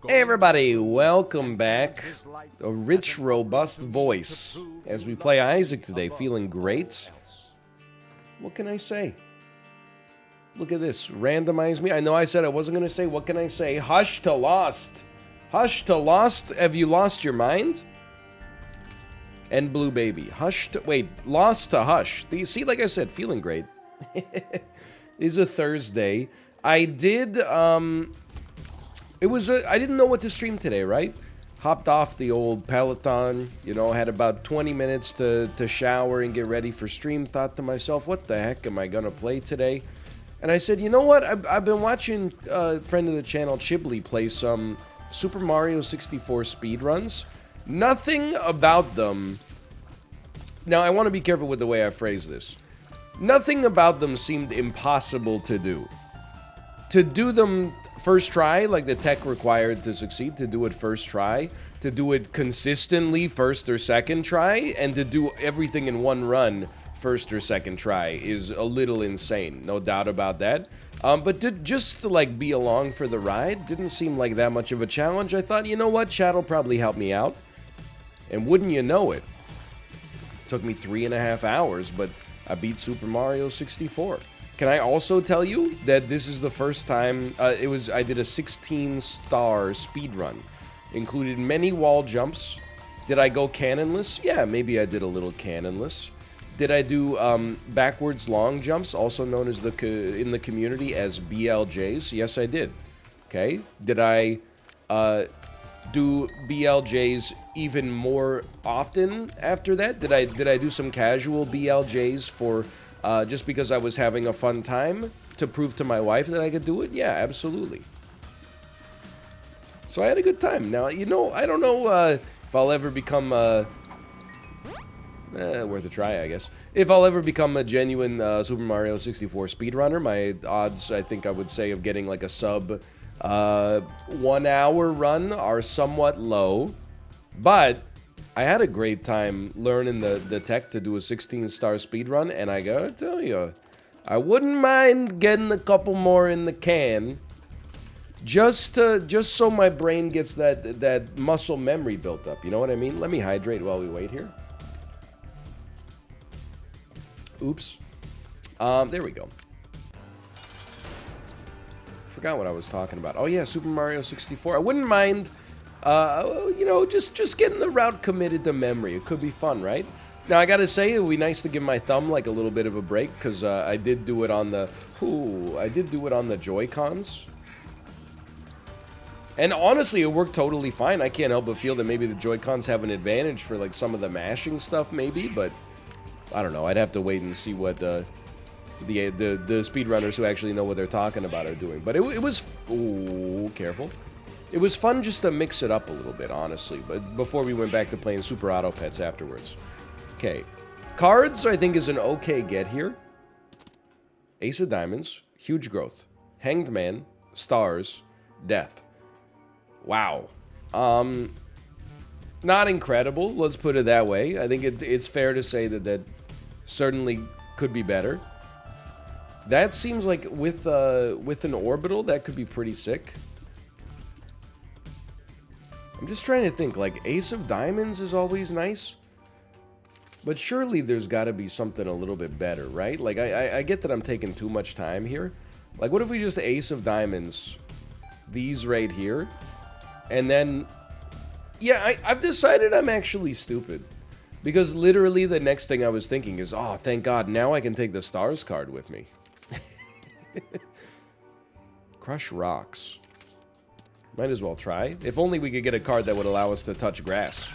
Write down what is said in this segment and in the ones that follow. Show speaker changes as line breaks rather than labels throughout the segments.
Hey everybody, welcome back. A rich, robust voice. As we play Isaac today, feeling great. What can I say? Look at this, randomize me. I know I said I wasn't going to say, what can I say? Hush to Lost. Hush to Lost, have you lost your mind? And Blue Baby. Hush to, wait, Lost to Hush. You see, like I said, feeling great. It is a Thursday. I did, I didn't know what to stream today, right? Hopped off the old Peloton, you know, had about 20 minutes to shower and get ready for stream. Thought to myself, what the heck am I gonna play today? And I said, you know what? I've been watching a friend of the channel, Chibli, play some Super Mario 64 speedruns. Nothing about them... Now, I want to be careful with the way I phrase this. Nothing about them seemed impossible to do. To do them first try, like the tech required to succeed, to do it first try, to do it consistently first or second try, and to do everything in one run first or second try is a little insane, no doubt about that. But just to like be along for the ride didn't seem like that much of a challenge. I thought, you know what, chat'll probably help me out. And wouldn't you know it, took me 3.5 hours, but I beat Super Mario 64. Can I also tell you that this is the first time I did a 16-star speedrun. Included many wall jumps. Did I go cannonless? Yeah, maybe I did a little cannonless. Did I do backwards long jumps, also known as in the community as BLJs? Yes, I did. Okay. Did I do BLJs even more often after that? Did I do some casual BLJs for just because I was having a fun time to prove to my wife that I could do it? Yeah, absolutely. So I had a good time. Now, you know, I don't know if I'll ever become worth a try, I guess. If I'll ever become a genuine Super Mario 64 speedrunner, my odds, I think I would say, of getting like a sub 1 hour run are somewhat low. But I had a great time learning the tech to do a 16-star speedrun, and I gotta tell you, I wouldn't mind getting a couple more in the can, just so my brain gets that muscle memory built up. You know what I mean? Let me hydrate while we wait here. Oops. There we go. Forgot what I was talking about. Oh yeah, Super Mario 64. I wouldn't mind, you know, just getting the route committed to memory. It could be fun, right? Now I gotta say, it would be nice to give my thumb like a little bit of a break, because I did do it on the Joy-Cons. And honestly, it worked totally fine. I can't help but feel that maybe the Joy-Cons have an advantage for like some of the mashing stuff, maybe, but I don't know. I'd have to wait and see what the speedrunners who actually know what they're talking about are doing. But it was... Ooh, careful. It was fun just to mix it up a little bit, honestly. But before we went back to playing Super Auto Pets afterwards. Okay. Cards, I think, is an okay get here. Ace of Diamonds. Huge growth. Hanged Man. Stars. Death. Wow. Not incredible, let's put it that way. I think it's fair to say that certainly could be better. That seems like with an orbital, that could be pretty sick. I'm just trying to think, like, Ace of Diamonds is always nice. But surely there's got to be something a little bit better, right? Like, I get that I'm taking too much time here. Like, what if we just Ace of Diamonds these right here? And then... Yeah, I've decided I'm actually stupid. Because literally the next thing I was thinking is, oh, thank God, now I can take the Stars card with me. Crush Rocks. Might as well try. If only we could get a card that would allow us to touch grass.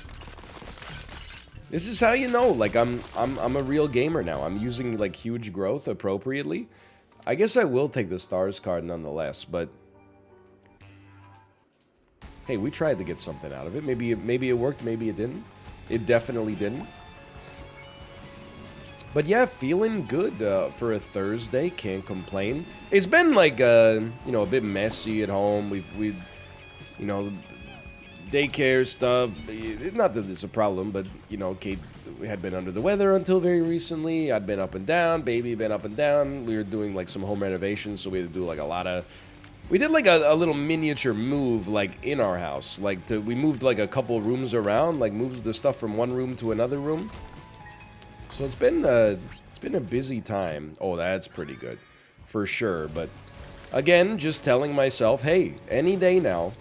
This is how you know, like, I'm a real gamer now. I'm using, like, huge growth appropriately. I guess I will take the Stars card nonetheless, but... Hey, we tried to get something out of it. Maybe it worked, maybe it didn't. It definitely didn't. But yeah, feeling good for a Thursday. Can't complain. It's been like, you know, a bit messy at home. We've you know, daycare stuff. Not that it's a problem, but, you know, Kate had been under the weather until very recently. I'd been up and down. Baby been up and down. We were doing, like, some home renovations, so we had to do, like, a lot of We did like a little miniature move, like in our house. Like we moved like a couple rooms around, like moved the stuff from one room to another room. So it's been a busy time. Oh, that's pretty good, for sure. But again, just telling myself, hey, any day now,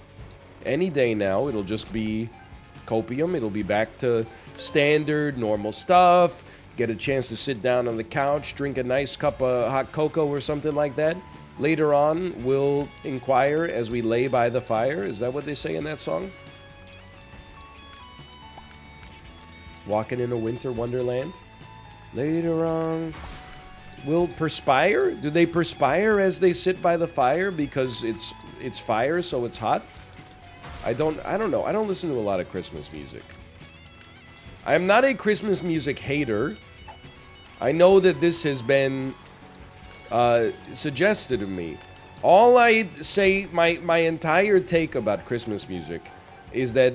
it'll just be copium. It'll be back to standard, normal stuff. Get a chance to sit down on the couch, drink a nice cup of hot cocoa or something like that. Later on, we'll inquire as we lay by the fire. Is that what they say in that song? Walking in a winter wonderland. Later on, we'll perspire? Do they perspire as they sit by the fire because it's fire, so it's hot? I don't know. I don't listen to a lot of Christmas music. I am not a Christmas music hater. I know that this has been suggested to me. All I say, my entire take about Christmas music is that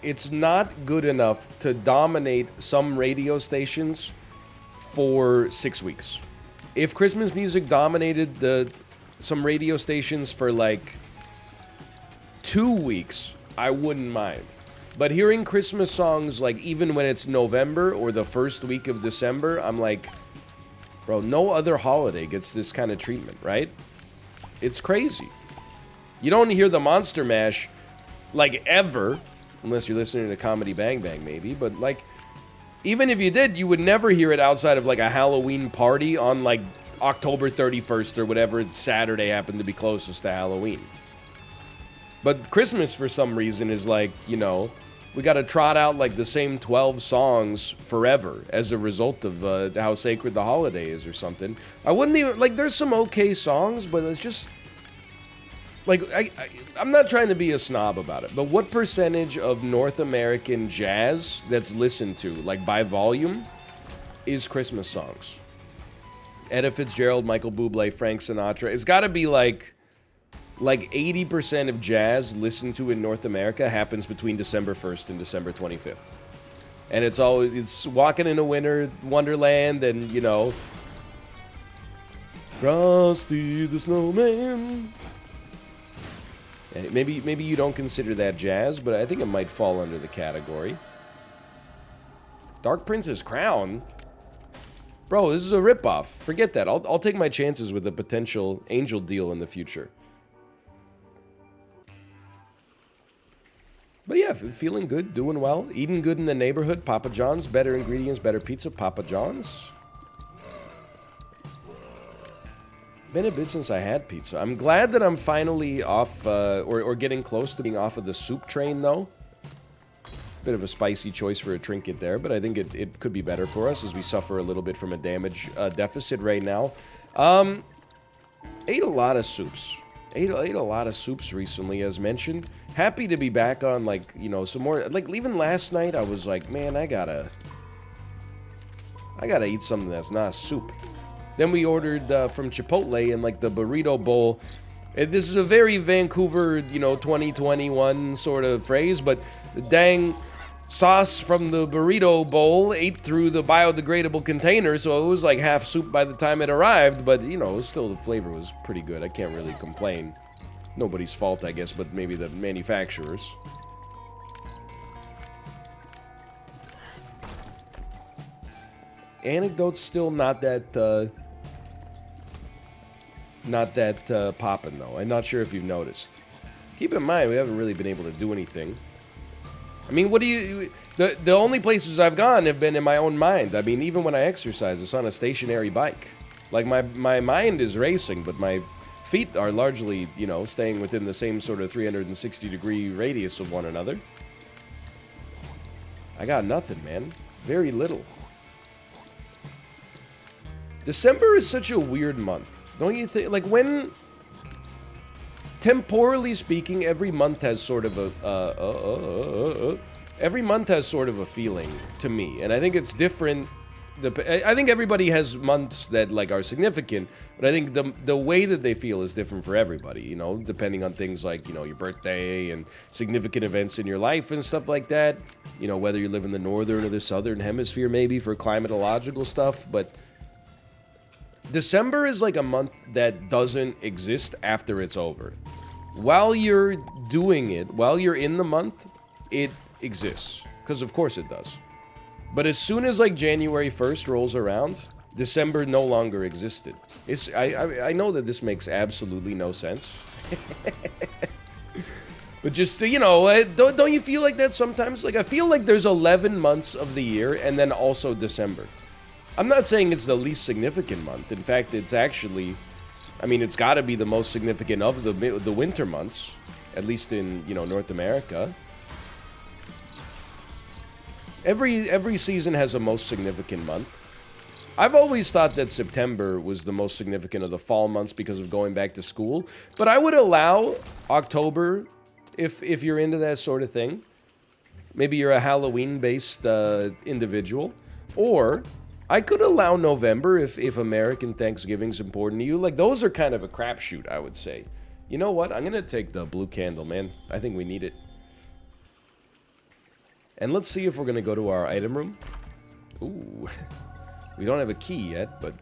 it's not good enough to dominate some radio stations for 6 weeks. If Christmas music dominated some radio stations for like 2 weeks, I wouldn't mind. But hearing Christmas songs, like, even when it's November or the first week of December, I'm like, bro, no other holiday gets this kind of treatment, right? It's crazy. You don't hear the Monster Mash, like, ever, unless you're listening to Comedy Bang Bang, maybe, but, like, even if you did, you would never hear it outside of, like, a Halloween party on, like, October 31st or whatever Saturday happened to be closest to Halloween. But Christmas, for some reason, is like, you know, we got to trot out like the same 12 songs forever as a result of how sacred the holiday is or something. I wouldn't even, like, there's some okay songs, but it's just, like, I'm not trying to be a snob about it, but what percentage of North American jazz that's listened to, like, by volume, is Christmas songs? Etta Fitzgerald, Michael Bublé, Frank Sinatra. It's got to be like 80% of jazz listened to in North America happens between December 1st and December 25th. And it's Walking in a Winter Wonderland and, you know, Frosty the Snowman. And maybe you don't consider that jazz, but I think it might fall under the category. Dark Prince's Crown? Bro, this is a ripoff. Forget that. I'll take my chances with a potential Angel deal in the future. But yeah, feeling good, doing well, eating good in the neighborhood. Papa John's, better ingredients, better pizza. Papa John's. Been a bit since I had pizza. I'm glad that I'm finally off, or getting close to being off of the soup train, though. Bit of a spicy choice for a trinket there, but I think it could be better for us as we suffer a little bit from a damage deficit right now. Ate a lot of soups. Ate a lot of soups recently, as mentioned. Happy to be back on, like, you know, some more. Like, even last night, I was like, man, I gotta eat something that's not soup. Then we ordered from Chipotle and, like, the burrito bowl. And this is a very Vancouver, you know, 2021 sort of phrase, but the dang sauce from the burrito bowl ate through the biodegradable container, so it was like half soup by the time it arrived, but, you know, still the flavor was pretty good. I can't really complain. Nobody's fault, I guess, but maybe the manufacturers. Anecdote's still not that poppin', though. I'm not sure if you've noticed. Keep in mind, we haven't really been able to do anything. I mean, what do you... The only places I've gone have been in my own mind. I mean, even when I exercise, it's on a stationary bike. Like, my mind is racing, but my feet are largely, you know, staying within the same sort of 360-degree radius of one another. I got nothing, man. Very little. December is such a weird month. Don't you think? Like, when... Temporally speaking, every month has sort of a... every month has sort of a feeling to me. And I think it's different... I think everybody has months that, like, are significant, but I think the way that they feel is different for everybody, you know, depending on things like, you know, your birthday and significant events in your life and stuff like that. You know, whether you live in the northern or the southern hemisphere, maybe, for climatological stuff, but December is like a month that doesn't exist after it's over. While you're doing it, while you're in the month, it exists. Because of course it does. But as soon as like January 1st rolls around, December no longer existed. I know that this makes absolutely no sense. But just, you know, don't you feel like that sometimes? Like, I feel like there's 11 months of the year and then also December. I'm not saying it's the least significant month. In fact, it's actually, I mean, it's got to be the most significant of the winter months, at least in, you know, North America. Every season has a most significant month. I've always thought that September was the most significant of the fall months because of going back to school. But I would allow October if you're into that sort of thing. Maybe you're a Halloween-based individual. Or I could allow November if American Thanksgiving's important to you. Like, those are kind of a crapshoot, I would say. You know what? I'm going to take the blue candle, man. I think we need it. And let's see if we're going to go to our item room. Ooh. We don't have a key yet, but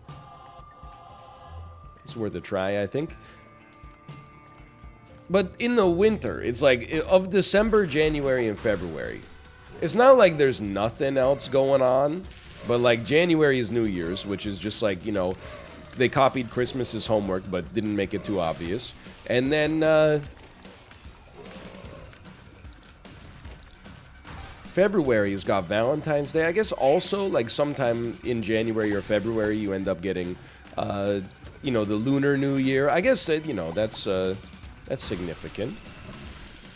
it's worth a try, I think. But in the winter, it's like, of December, January, and February, it's not like there's nothing else going on, but like January is New Year's, which is just like, you know, they copied Christmas as homework, but didn't make it too obvious. And then, February has got Valentine's Day. I guess also, like, sometime in January or February, you end up getting, you know, the Lunar New Year. I guess that, you know, that's significant.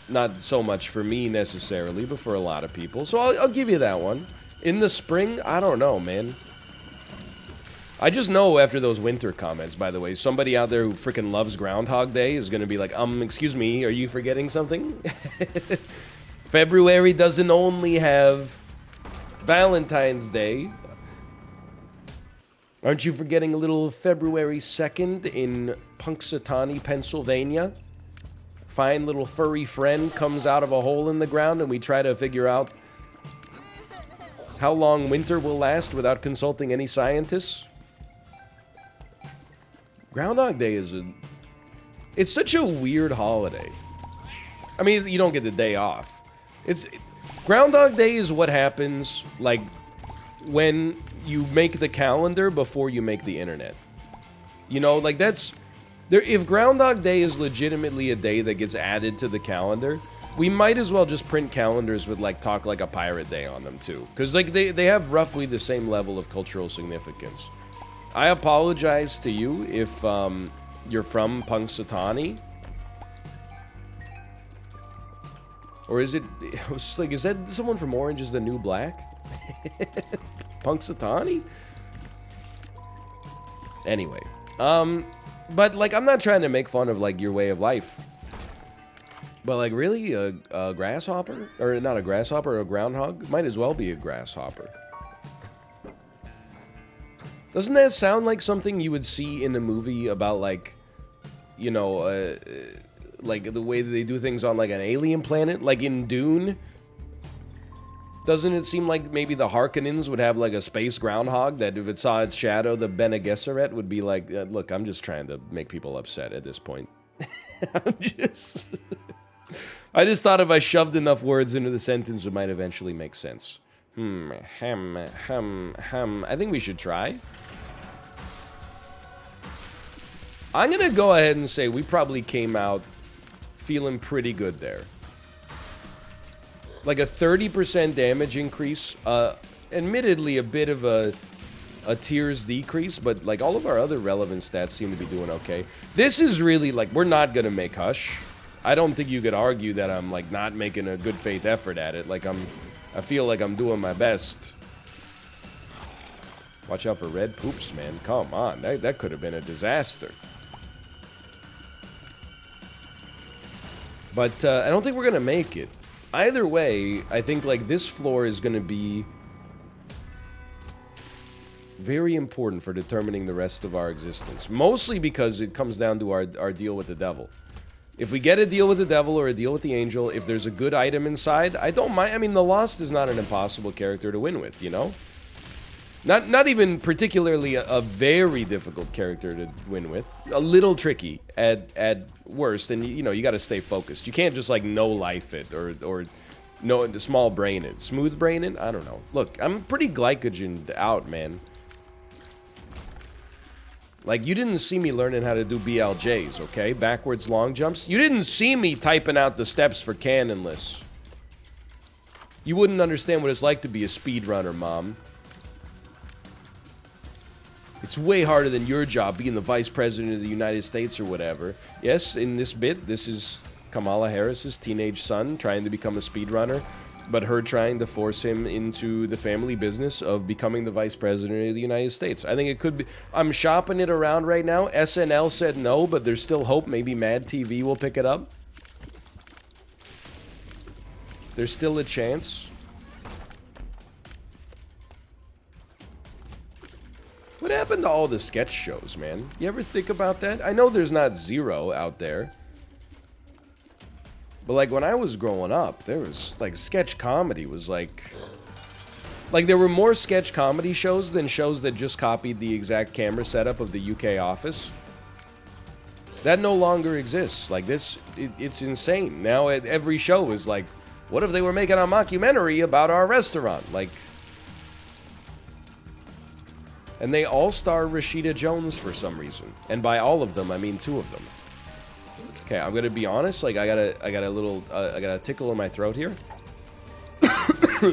Not so much for me necessarily, but for a lot of people. So I'll give you that one. In the spring, I don't know, man. I just know after those winter comments, by the way, somebody out there who freaking loves Groundhog Day is going to be like, excuse me, are you forgetting something? February doesn't only have Valentine's Day. Aren't you forgetting a little February 2nd in Punxsutawney, Pennsylvania? Fine little furry friend comes out of a hole in the ground and we try to figure out how long winter will last without consulting any scientists. Groundhog Day is it's such a weird holiday. I mean, you don't get the day off. Groundhog Day is what happens, like, when you make the calendar before you make the internet. You know, like, if Groundhog Day is legitimately a day that gets added to the calendar, we might as well just print calendars with, like, Talk Like a Pirate Day on them, too. Because, like, they have roughly the same level of cultural significance. I apologize to you if, you're from Punxsutawney. Or is it like, is that someone from Orange is the New Black? Punxsutawney? Anyway. But, like, I'm not trying to make fun of, like, your way of life. But, like, really? A grasshopper? Or not a grasshopper, a groundhog? Might as well be a grasshopper. Doesn't that sound like something you would see in a movie about, like, you know, like, the way that they do things on, like, an alien planet? Like, in Dune? Doesn't it seem like maybe the Harkonnens would have, like, a space groundhog that if it saw its shadow, the Bene Gesserit would be like, look, I'm just trying to make people upset at this point. I just thought if I shoved enough words into the sentence, it might eventually make sense. I think we should try. I'm gonna go ahead and say we probably came out feeling pretty good there. Like a 30% damage increase, admittedly a bit of a tears decrease, but like all of our other relevant stats seem to be doing okay. This is really like, we're not gonna make Hush. I don't think you could argue that I'm like not making a good faith effort at it. Like I feel like I'm doing my best. Watch out for red poops, man. Come on, that could have been a disaster. But I don't think we're gonna make it. Either way, I think like this floor is gonna be very important for determining the rest of our existence. Mostly because it comes down to our deal with the devil. If we get a deal with the devil or a deal with the angel, if there's a good item inside, I don't mind. I mean, the Lost is not an impossible character to win with, you know? Not even particularly a very difficult character to win with. A little tricky at worst, and you know you got to stay focused. You can't just like no life it or no small brain it, smooth brain it. I don't know. Look, I'm pretty glycogened out, man. Like, you didn't see me learning how to do BLJs, okay? Backwards long jumps. You didn't see me typing out the steps for cannonless. You wouldn't understand what it's like to be a speedrunner, Mom. It's way harder than your job, being the Vice President of the United States or whatever. Yes, in this bit, this is Kamala Harris's teenage son trying to become a speedrunner, but her trying to force him into the family business of becoming the Vice President of the United States. I think it could be... I'm shopping it around right now. SNL said no, but there's still hope. Maybe Mad TV will pick it up. There's still a chance. What happened to all the sketch shows, man? You ever think about that? I know there's not zero out there. But, like, when I was growing up, there was, like, sketch comedy was, like, there were more sketch comedy shows than shows that just copied the exact camera setup of the UK office. That no longer exists. Like, it's insane. Now, every show is, like, what if they were making a mockumentary about our restaurant? Like, and they all star Rashida Jones for some reason. And by all of them, I mean 2 of them. Okay, I'm gonna be honest. Like, I got a tickle in my throat here.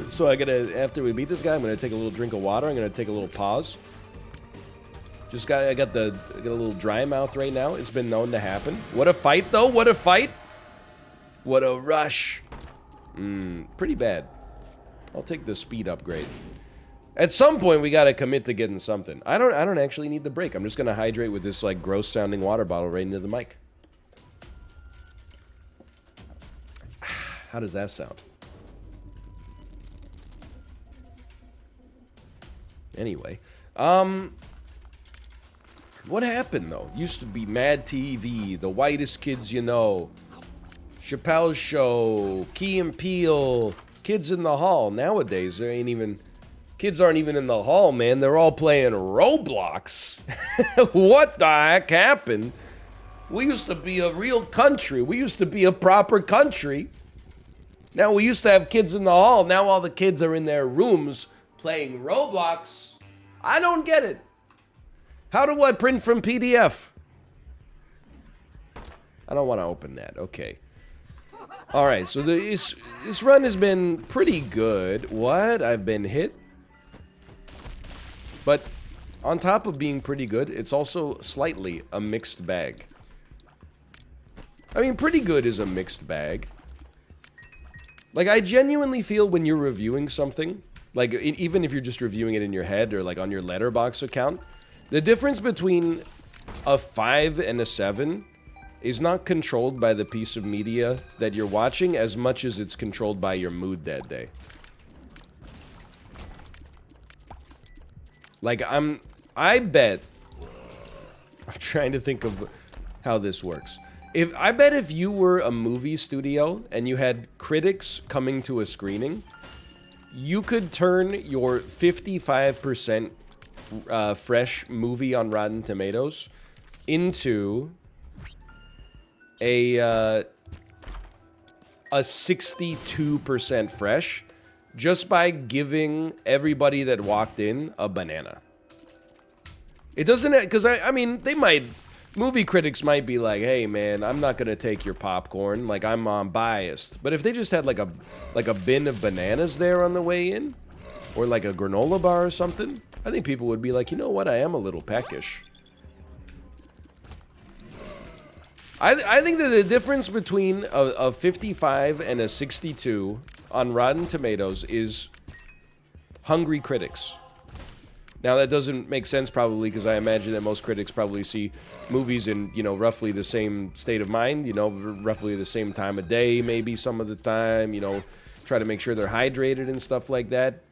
So after we beat this guy, I'm gonna take a little drink of water. I'm gonna take a little pause. I got a little dry mouth right now. It's been known to happen. What a fight, though. What a fight. What a rush. Pretty bad. I'll take the speed upgrade. At some point, we gotta commit to getting something. I don't actually need the break. I'm just gonna hydrate with this like gross sounding water bottle right into the mic. How does that sound? Anyway, what happened though? Used to be Mad TV, The Whitest Kids You Know, Chappelle's Show, Key and Peele, Kids in the Hall. Nowadays, there ain't even... Kids aren't even in the hall, man. They're all playing Roblox. What the heck happened? We used to be a real country. We used to be a proper country. Now we used to have kids in the hall. Now all the kids are in their rooms playing Roblox. I don't get it. How do I print from PDF? I don't want to open that. Okay. All right, so this run has been pretty good. What? I've been hit? But on top of being pretty good, it's also slightly a mixed bag. I mean, pretty good is a mixed bag. Like, I genuinely feel when you're reviewing something, like, even if you're just reviewing it in your head or, like, on your Letterboxd account, the difference between a 5 and a 7 is not controlled by the piece of media that you're watching as much as it's controlled by your mood that day. Like, I bet... I'm trying to think of how this works. I bet if you were a movie studio and you had critics coming to a screening, you could turn your 55% fresh movie on Rotten Tomatoes into a 62% fresh just by giving everybody that walked in a banana. It doesn't... Because, I mean, they might... Movie critics might be like, hey, man, I'm not gonna take your popcorn. Like, I'm biased. But if they just had, like a bin of bananas there on the way in, or, like, a granola bar or something, I think people would be like, you know what, I am a little peckish. I think that the difference between a 55 and a 62 on Rotten Tomatoes is hungry critics. Now, that doesn't make sense, probably, because I imagine that most critics probably see movies in, you know, roughly the same state of mind, you know, roughly the same time of day, maybe some of the time, you know, try to make sure they're hydrated and stuff like that.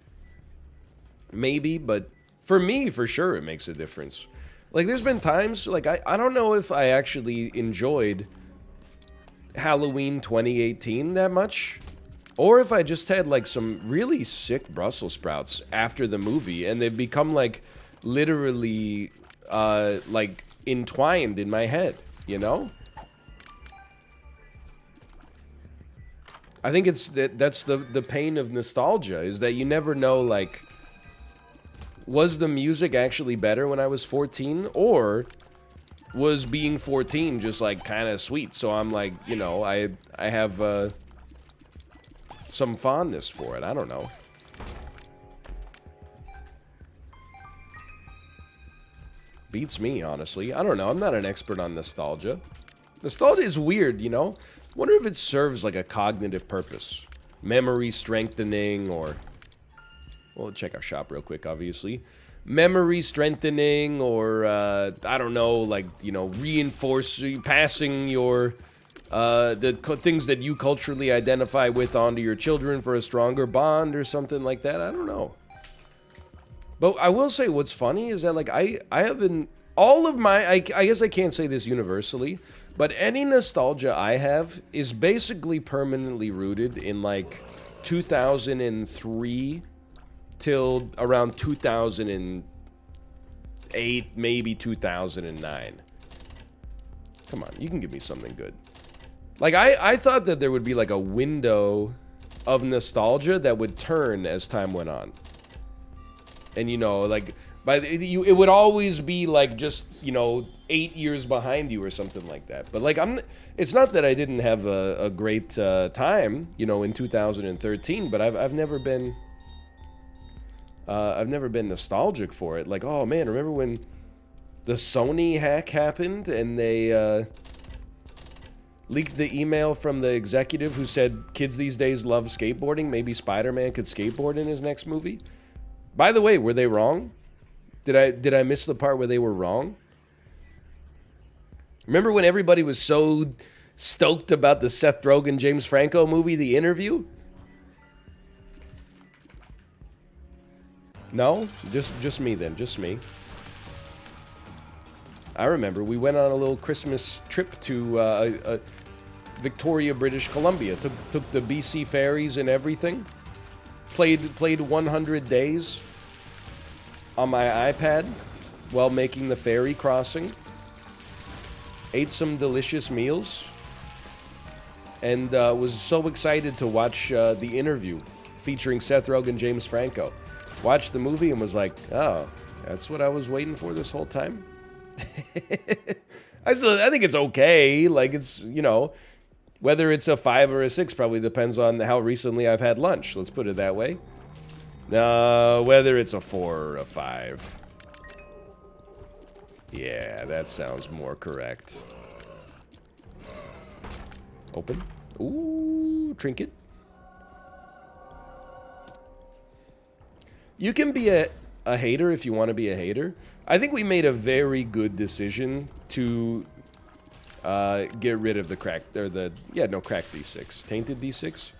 Maybe, but for me, for sure, it makes a difference. Like, there's been times, like, I don't know if I actually enjoyed Halloween 2018 that much. Or if I just had like some really sick Brussels sprouts after the movie and they've become like literally like entwined in my head, you know? I think that's the pain of nostalgia, is that you never know, like, was the music actually better when I was 14, or was being 14 just like kind of sweet? So I'm like, you know, I have some fondness for it. I don't know. Beats me, honestly. I don't know. I'm not an expert on nostalgia. Nostalgia is weird, you know? Wonder if it serves like a cognitive purpose. Memory strengthening, or... Well, check our shop real quick, obviously. Memory strengthening, or, I don't know, like, you know, reinforcing, passing your... things that you culturally identify with onto your children for a stronger bond or something like that. I don't know. But I will say what's funny is that, like, I haven't... All of my... I guess I can't say this universally, but any nostalgia I have is basically permanently rooted in, like, 2003 till around 2008, maybe 2009. Come on, you can give me something good. Like, I thought that there would be, like, a window of nostalgia that would turn as time went on. And, you know, like, it would always be, like, just, you know, 8 years behind you or something like that. But, like, it's not that I didn't have a great time, you know, in 2013, but I've never been nostalgic for it. Like, oh, man, remember when the Sony hack happened and they leaked the email from the executive who said kids these days love skateboarding? Maybe Spider-Man could skateboard in his next movie? By the way, were they wrong? Did I miss the part where they were wrong? Remember when everybody was so stoked about the Seth Rogen, James Franco movie, The Interview? No? Just me then, just me. I remember we went on a little Christmas trip to Victoria, British Columbia. Took the BC ferries and everything. Played 100 Days on my iPad while making the ferry crossing. Ate some delicious meals. And was so excited to watch The Interview featuring Seth Rogen, James Franco. Watched the movie and was like, oh, that's what I was waiting for this whole time? I think it's okay. Like, it's, you know, whether it's a 5 or a 6 probably depends on how recently I've had lunch. Let's put it that way. Whether it's a 4 or a 5. Yeah, that sounds more correct. Open. Ooh, trinket. You can be a hater if you want to be a hater. I think we made a very good decision to get rid of the crack, or the, yeah, no, crack D6. Tainted D6.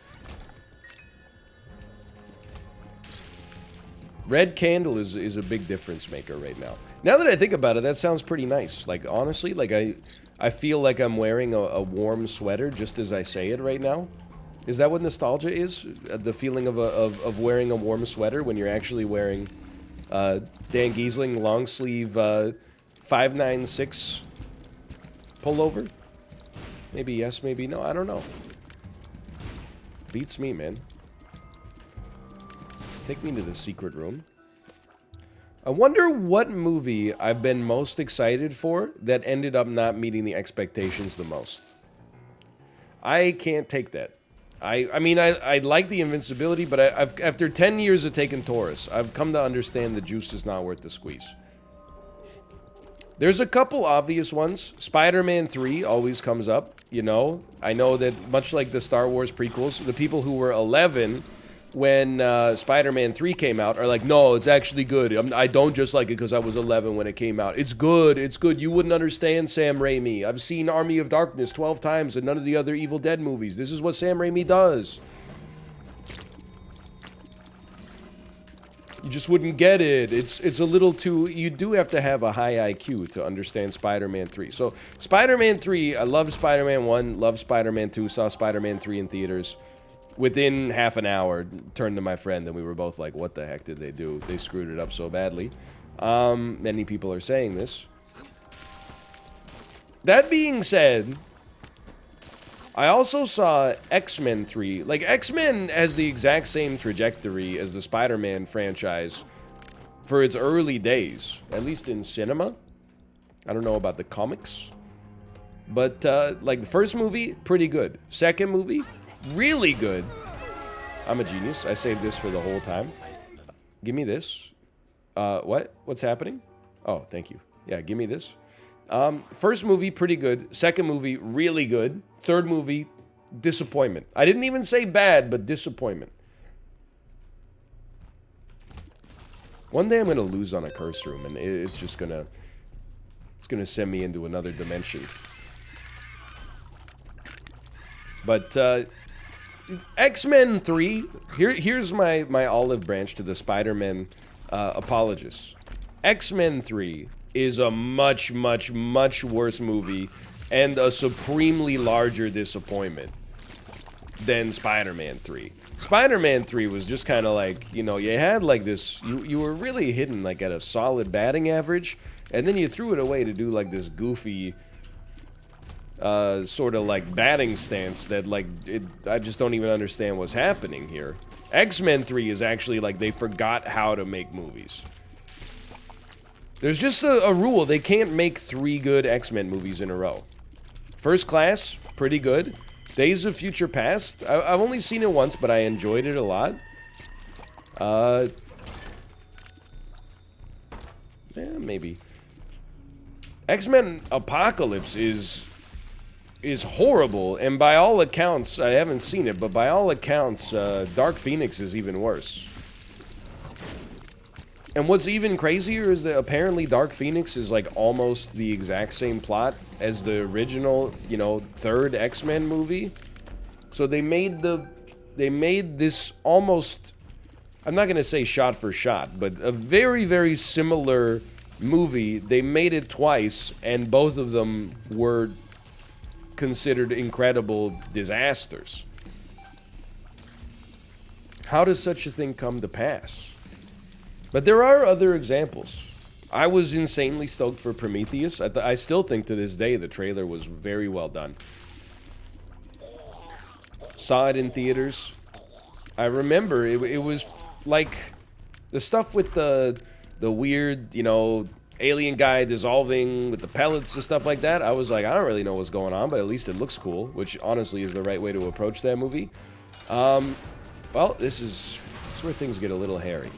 Red candle is a big difference maker right now. Now that I think about it, that sounds pretty nice. Like, honestly, like, I feel like I'm wearing a warm sweater just as I say it right now. Is that what nostalgia is? The feeling of wearing a warm sweater when you're actually wearing Dan Giesling long sleeve 596 pullover? Maybe yes, maybe no. I don't know. Beats me, man. Take me to the secret room. I wonder what movie I've been most excited for that ended up not meeting the expectations the most. I can't take that. I mean, I like the invincibility, but after 10 years of taking Taurus, I've come to understand the juice is not worth the squeeze. There's a couple obvious ones. Spider-Man 3 always comes up, you know. I know that much like the Star Wars prequels, the people who were 11 when Spider-Man 3 came out are like, no, it's actually good. I don't just like it because I was 11 when it came out. It's good. It's good. You wouldn't understand Sam Raimi. I've seen Army of Darkness 12 times and none of the other Evil Dead movies. This is what Sam Raimi does. You just wouldn't get it. It's a little too... You do have to have a high IQ to understand Spider-Man 3. So, Spider-Man 3, I love Spider-Man 1, love Spider-Man 2, saw Spider-Man 3 in theaters. within half an hour, turned to my friend, and we were both like, what the heck did they do? They screwed it up so badly. Many people are saying this. That being said, I also saw X-Men 3. Like, X-Men has the exact same trajectory as the Spider-Man franchise for its early days, at least in cinema. I don't know about the comics. But, like, the first movie, pretty good. Second movie, really good. I'm a genius. I saved this for the whole time. Give me this. What? What's happening? Oh, thank you. Yeah, give me this. First movie, pretty good. Second movie, really good. Third movie, disappointment. I didn't even say bad, but disappointment. One day I'm gonna lose on a curse room, and it's just gonna... It's gonna send me into another dimension. But, X-Men 3, here's my olive branch to the Spider-Man apologists. X-Men 3 is a much, much, much worse movie and a supremely larger disappointment than Spider-Man 3. Spider-Man 3 was just kind of like, you know, you had like this, you were really hitting like at a solid batting average, and then you threw it away to do like this goofy sort of like batting stance that like I just don't even understand what's happening here. X-Men 3 is actually like they forgot how to make movies. There's just a rule, they can't make 3 good X-Men movies in a row. First Class, pretty good. Days of Future Past, I've only seen it once, but I enjoyed it a lot. Yeah, maybe. X-Men Apocalypse is horrible, and by all accounts, I haven't seen it, but by all accounts, Dark Phoenix is even worse. And what's even crazier is that apparently Dark Phoenix is like almost the exact same plot as the original, you know, third X-Men movie. So they made this almost, I'm not gonna say shot for shot, but a very, very similar movie. They made it twice, and both of them were considered incredible disasters. How does such a thing come to pass? But there are other examples. I was insanely stoked for Prometheus. I still think to this day the trailer was very well done. Saw it in theaters. I remember it was like the stuff with the weird, you know, alien guy dissolving with the pellets and stuff like that. I was like, I don't really know what's going on, but at least it looks cool, which honestly is the right way to approach that movie. Well, this is where things get a little hairy.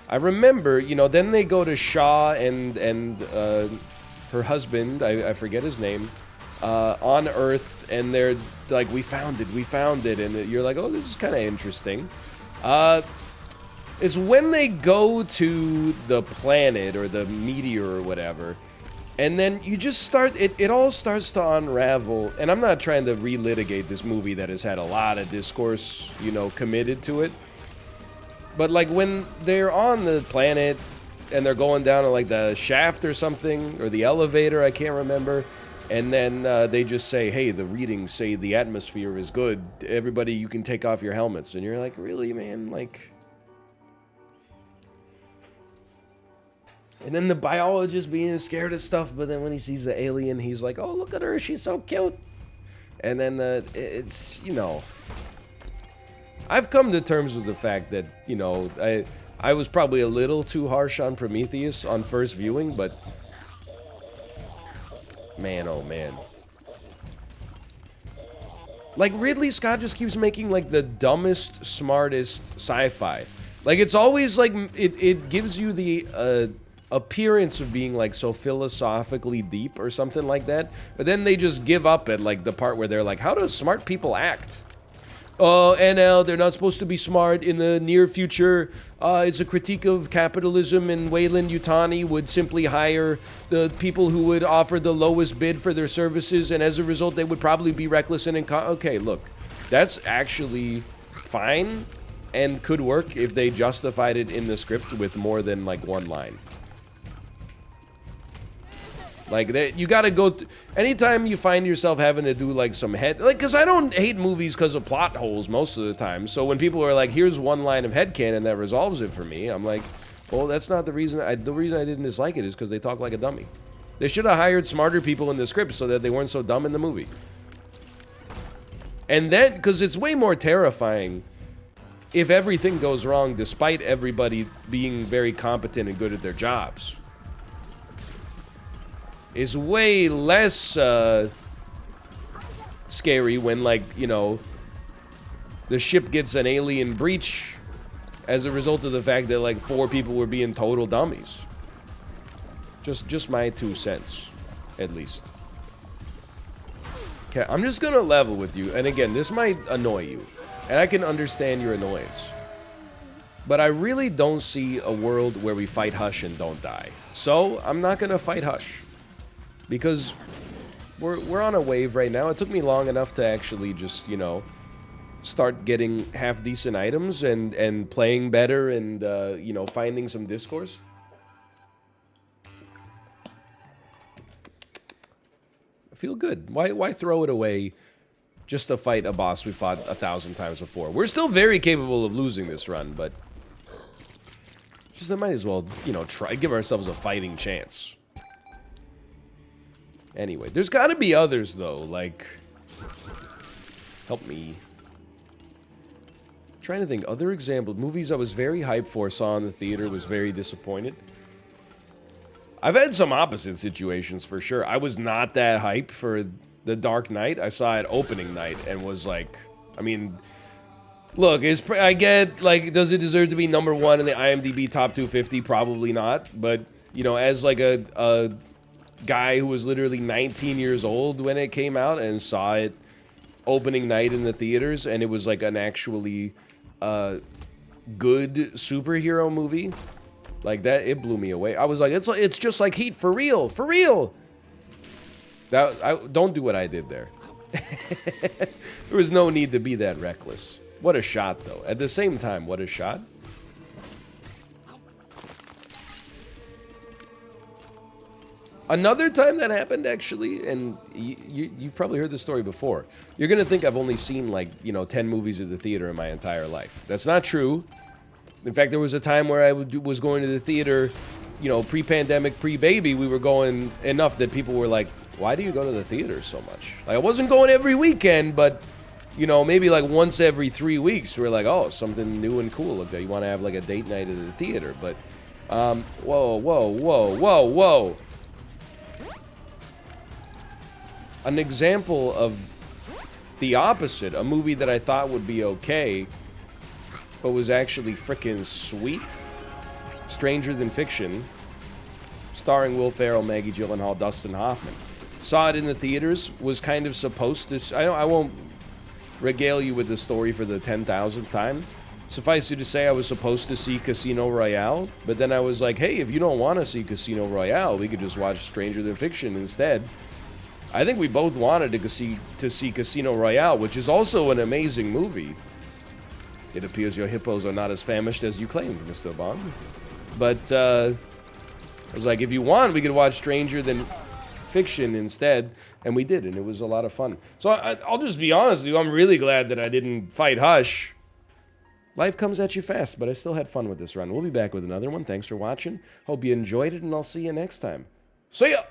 I remember, you know, then they go to Shaw and her husband, I forget his name, on Earth, and they're like, we found it, and you're like, oh, this is kind of interesting. Is when they go to the planet or the meteor or whatever, and then you just start, it all starts to unravel, and I'm not trying to relitigate this movie that has had a lot of discourse, you know, committed to it. But, like, when they're on the planet and they're going down to, like, the shaft or something, or the elevator, I can't remember, and then they just say, hey, the readings say the atmosphere is good. Everybody, you can take off your helmets. And you're like, really, man? Like... And then the biologist being scared of stuff, but then when he sees the alien, he's like, oh, look at her, she's so cute. And then it's, you know... I've come to terms with the fact that, you know, I was probably a little too harsh on Prometheus on first viewing, but man, oh man. Like, Ridley Scott just keeps making, like, the dumbest, smartest sci-fi. Like, it's always, like, it gives you the appearance of being, like, so philosophically deep or something like that, but then they just give up at, like, the part where they're like, how do smart people act? NL, they're not supposed to be smart in the near future. It's a critique of capitalism, and Wayland Yutani would simply hire the people who would offer the lowest bid for their services, and as a result, they would probably be reckless and okay, look, that's actually fine and could work if they justified it in the script with more than, like, one line. Like, you gotta go... anytime you find yourself having to do, like, some head... like, because I don't hate movies because of plot holes most of the time. So when people are like, here's one line of headcanon that resolves it for me, I'm like, well, that's not the reason... the reason I didn't dislike it is because they talk like a dummy. They should have hired smarter people in the script so that they weren't so dumb in the movie. And then, because it's way more terrifying if everything goes wrong despite everybody being very competent and good at their jobs. Is way less scary when, like, you know, the ship gets an alien breach as a result of the fact that, like, 4 people were being total dummies. Just my 2 cents, at least. Okay, I'm just gonna level with you, and again, this might annoy you, and I can understand your annoyance. But I really don't see a world where we fight Hush and don't die. So, I'm not gonna fight Hush. Because we're on a wave right now. It took me long enough to actually just, you know, start getting half-decent items and playing better and, you know, finding some discourse. I feel good. Why throw it away just to fight a boss we fought 1,000 times before? We're still very capable of losing this run, but just I might as well, you know, give ourselves a fighting chance. Anyway, there's got to be others, though, like... help me. I'm trying to think, other examples. Movies I was very hyped for, saw in the theater, was very disappointed. I've had some opposite situations, for sure. I was not that hyped for The Dark Knight. I saw it opening night and was like... I mean... look, I get, like, does it deserve to be #1 in the IMDb Top 250? Probably not. But, you know, as, like, a guy who was literally 19 years old when it came out and saw it opening night in the theaters, and it was like an actually good superhero movie like that, it blew me away. I was like, it's just like Heat, for real, for real. Don't do what I did there. There was no need to be that reckless. What a shot, though. At the same time, what a shot. Another time that happened, actually, and you've probably heard this story before. You're going to think I've only seen, like, you know, 10 movies at the theater in my entire life. That's not true. In fact, there was a time where I was going to the theater, you know, pre-pandemic, pre-baby. We were going enough that people were like, why do you go to the theater so much? Like, I wasn't going every weekend, but, you know, maybe like once every 3 weeks. We're like, oh, something new and cool. Look, you want to have, like, a date night at the theater. But, whoa, whoa, whoa, whoa, whoa. An example of the opposite, a movie that I thought would be okay, but was actually frickin' sweet. Stranger Than Fiction, starring Will Ferrell, Maggie Gyllenhaal, Dustin Hoffman. Saw it in the theaters, was kind of supposed to... I won't regale you with the story for the 10,000th time. Suffice it to say, I was supposed to see Casino Royale, but then I was like, hey, if you don't want to see Casino Royale, we could just watch Stranger Than Fiction instead. I think we both wanted to see Casino Royale, which is also an amazing movie. It appears your hippos are not as famished as you claimed, Mr. Bond. But, I was like, if you want, we could watch Stranger Than Fiction instead. And we did, and it was a lot of fun. So I'll just be honest with you, I'm really glad that I didn't fight Hush. Life comes at you fast, but I still had fun with this run. We'll be back with another one. Thanks for watching. Hope you enjoyed it, and I'll see you next time. See ya!